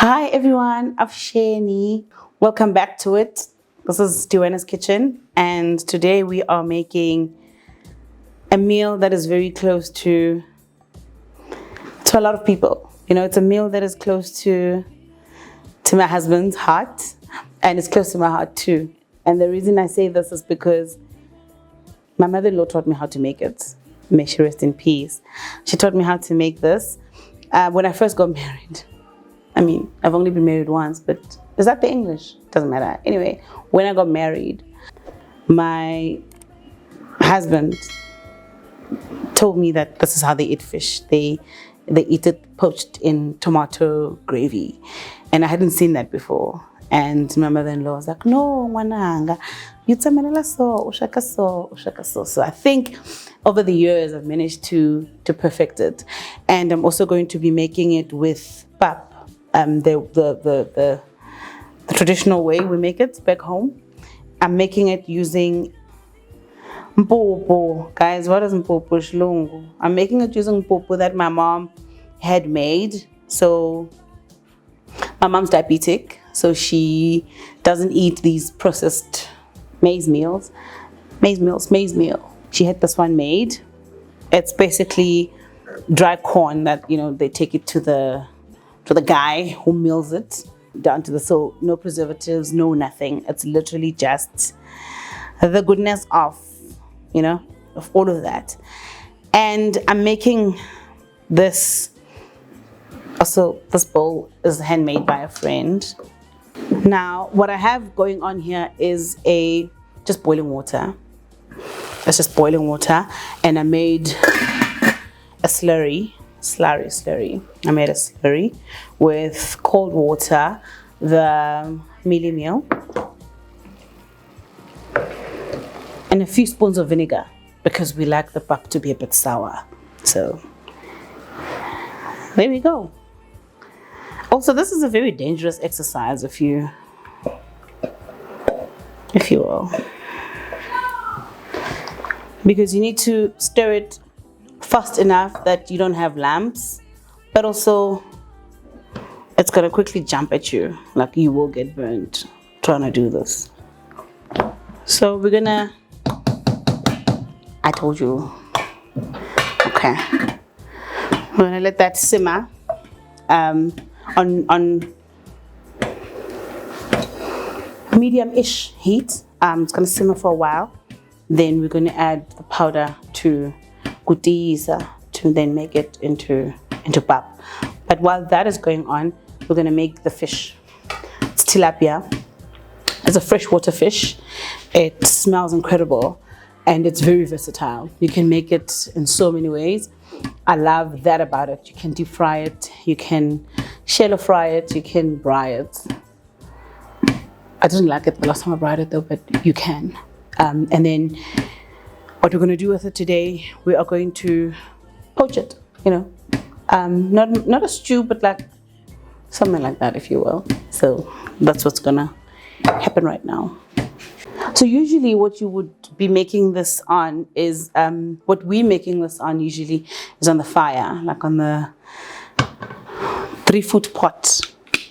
Hi everyone, Afsheni. Welcome back to it. This is Duana's Kitchen, and today we are making a meal that is very close to a lot of people. You know, it's a meal that is close to my husband's heart, and it's close to my heart too. And the reason I say this is because my mother-in-law taught me how to make it. May she rest in peace. She taught me how to make this when I first got married. I mean, I've only been married once, but is that the English? Doesn't matter. Anyway, when I got married, my husband told me that this is how they eat fish. They eat it poached in tomato gravy, and I hadn't seen that before. And my mother-in-law was like, "No, wananga, you tsamelela so, ushaka so, ushaka so." So I think over the years I've managed to perfect it, and I'm also going to be making it with pap. The traditional way we make it back home. I'm making it using mpopo. Guys, what is mpopo? Shlungu. I'm making it using mpopo that my mom had made. So my mom's diabetic, so she doesn't eat these processed maize meal. She had this one made. It's basically dry corn that, you know, they take it to the guy who mills it down to so no preservatives, no nothing. It's literally just the goodness of, you know, of all of that. And I'm making this, also this bowl is handmade by a friend. Now what I have going on here is just boiling water. It's just boiling water, and I made a slurry. I made a slurry with cold water, the mealie meal, and a few spoons of vinegar because we like the pap to be a bit sour. So there we go. Also, this is a very dangerous exercise if you will, because you need to stir it fast enough that you don't have lumps, but also it's gonna quickly jump at you, like you will get burnt trying to do this. So we're gonna, I told you, okay, we're gonna let that simmer on medium-ish heat. It's gonna simmer for a while. Then we're gonna add the powder to then make it into pap. But while that is going on, we're gonna make the fish. It's tilapia. It's a freshwater fish. It smells incredible, and it's very versatile. You can make it in so many ways. I love that about it. You can deep fry it, you can shallow fry it, you can fry it. I didn't like it the last time I fried it though, but you can. And then what we're going to do with it today, we are going to poach it, you know, not a stew, but like something like that, if you will. So that's what's gonna happen right now. So usually what you would be making this on is, what we're making this on usually is on the fire, like on the 3-foot pot.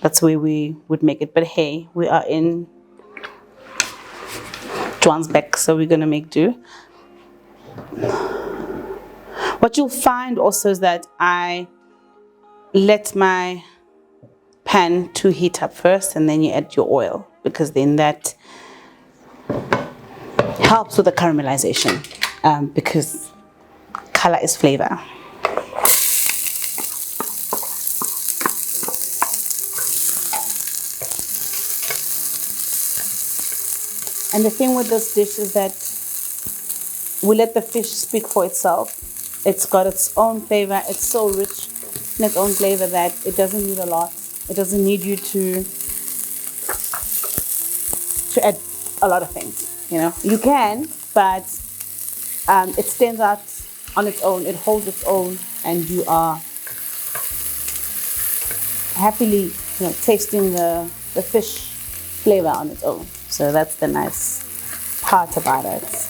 That's where we would make it. But hey, we are in Johannesburg, so we're gonna make do. What you'll find also is that I let my pan to heat up first, and then you add your oil, because then that helps with the caramelization, because color is flavor. And the thing with this dish is that we let the fish speak for itself. It's got its own flavor. It's so rich in its own flavor that it doesn't need a lot. It doesn't need you to add a lot of things. You know, you can, but it stands out on its own. It holds its own, and you are happily, you know, tasting the fish flavor on its own. So that's the nice part about it.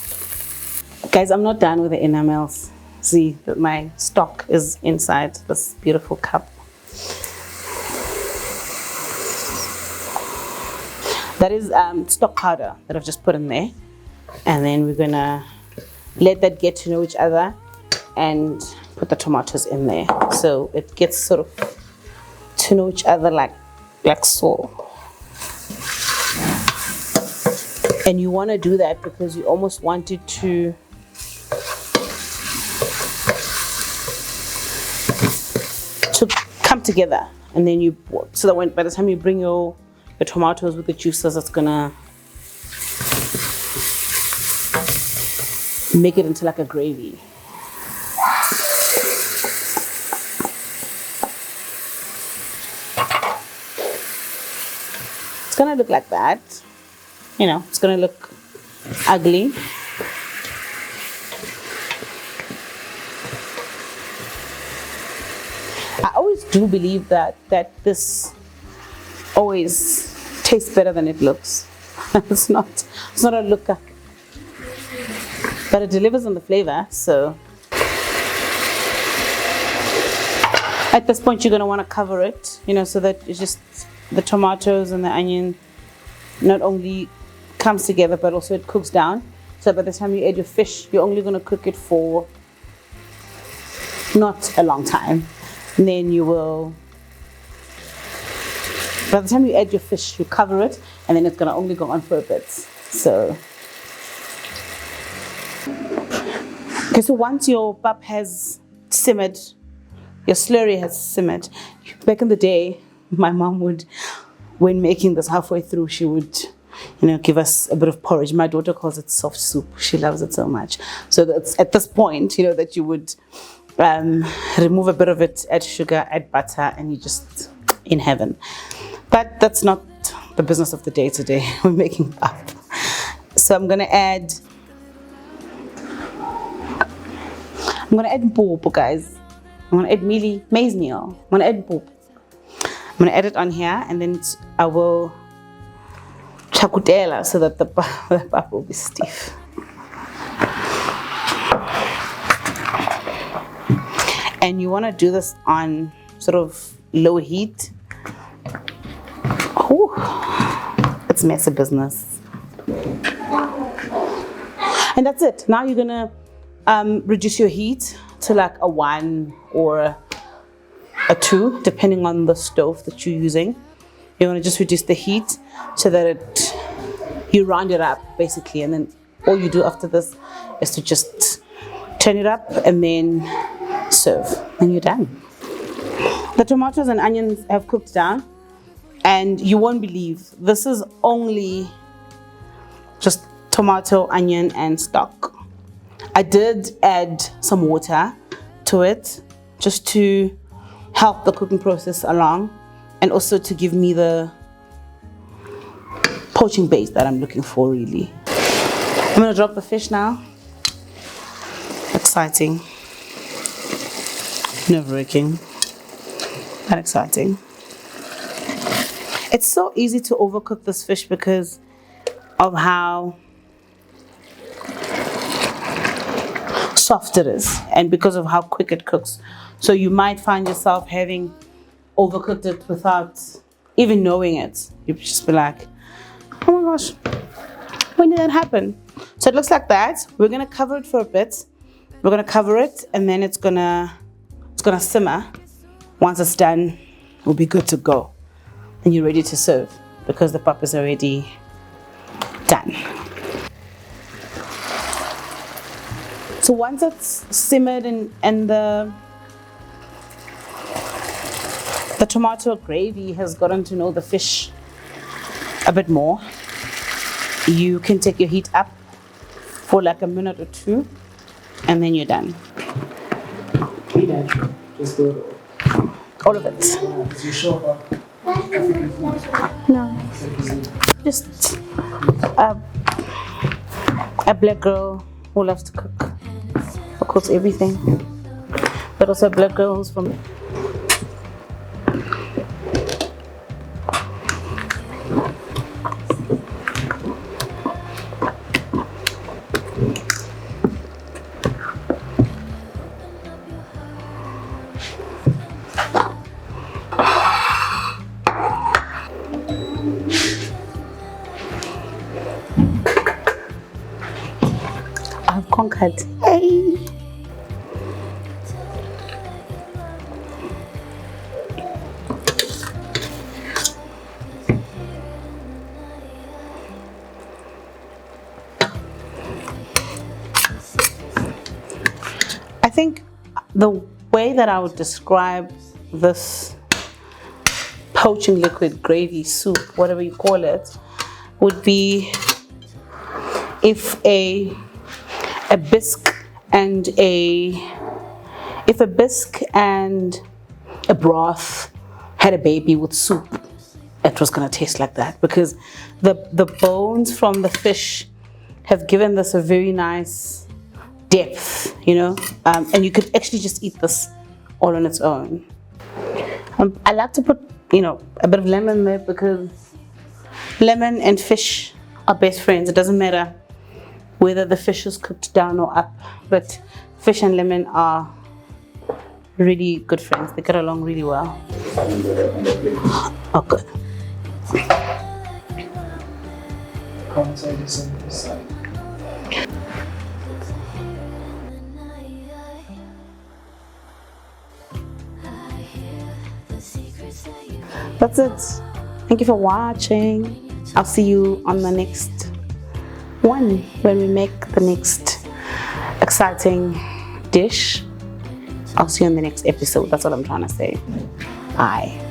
Guys, I'm not done with the enamels. See, my stock is inside this beautiful cup. That is stock powder that I've just put in there. And then we're gonna let that get to know each other and put the tomatoes in there. So it gets sort of to know each other like so. And you want to do that because you almost want it to come together, and then so that by the time you bring your tomatoes with the juices, it's gonna make it into like a gravy. It's gonna look like that. You know, it's gonna look ugly. I always do believe that this always tastes better than it looks. It's not a looker, but it delivers on the flavor. So at this point, you're gonna want to cover it, you know, so that it's just the tomatoes and the onion not only comes together, but also it cooks down. So by the time you add your fish, you're only going to cook it for not a long time. And then you will, by the time you add your fish, you cover it, and then it's going to only go on for a bit. So, okay, so once your pap has simmered, your slurry has simmered. Back in the day, my mom would, when making this halfway through, she would, you know, give us a bit of porridge. My daughter calls it soft soup. She loves it so much. So that's at this point, you know, that you would remove a bit of it, add sugar, add butter, and you're just in heaven. But that's not the business of the day today. We're making pap. So I'm gonna add mpopo, guys. I'm gonna add maize meal. I'm gonna add mpopo. I'm gonna add it on here, and then I will chakutela so that the pap will be stiff. And you want to do this on sort of low heat. Ooh, it's messy business. And that's it. Now you're gonna reduce your heat to like a 1 or a 2, depending on the stove that you're using. You want to just reduce the heat so that you round it up basically, and then all you do after this is to just turn it up and then serve, and you're done. The tomatoes and onions have cooked down, and you won't believe this is only just tomato, onion, and stock. I did add some water to it just to help the cooking process along, and also to give me the poaching base that I'm looking for, really. I'm gonna drop the fish now. Exciting. Nerve-wracking, but exciting. It's so easy to overcook this fish because of how soft it is, and because of how quick it cooks. So you might find yourself having overcooked it without even knowing it. You just be like, oh my gosh, when did that happen? So it looks like that. We're gonna cover it for a bit. We're gonna cover it, and then it's gonna simmer. Once it's done, we'll be good to go, and you're ready to serve because the pap is already done. So once it's simmered and the tomato gravy has gotten to know the fish a bit more, you can take your heat up for like a minute or 2, and then you're done. Just do it all of it. Is you sure about No, just a black girl who loves to cook, of course, everything, but also a black girl who's from cut. Hey. I think the way that I would describe this poaching liquid gravy soup, whatever you call it, would be if a bisque and a broth had a baby with soup, it was gonna taste like that, because the bones from the fish have given this a very nice depth, you know, and you could actually just eat this all on its own. I like to put, you know, a bit of lemon there, because lemon and fish are best friends. It doesn't matter whether the fish is cooked down or up, but fish and lemon are really good friends. They get along really well. Oh, good. Come inside this on this side. That's it. Thank you for watching. I'll see you on the next one when we make the next exciting dish. I'll see you on the next episode. That's what I'm trying to say. Bye.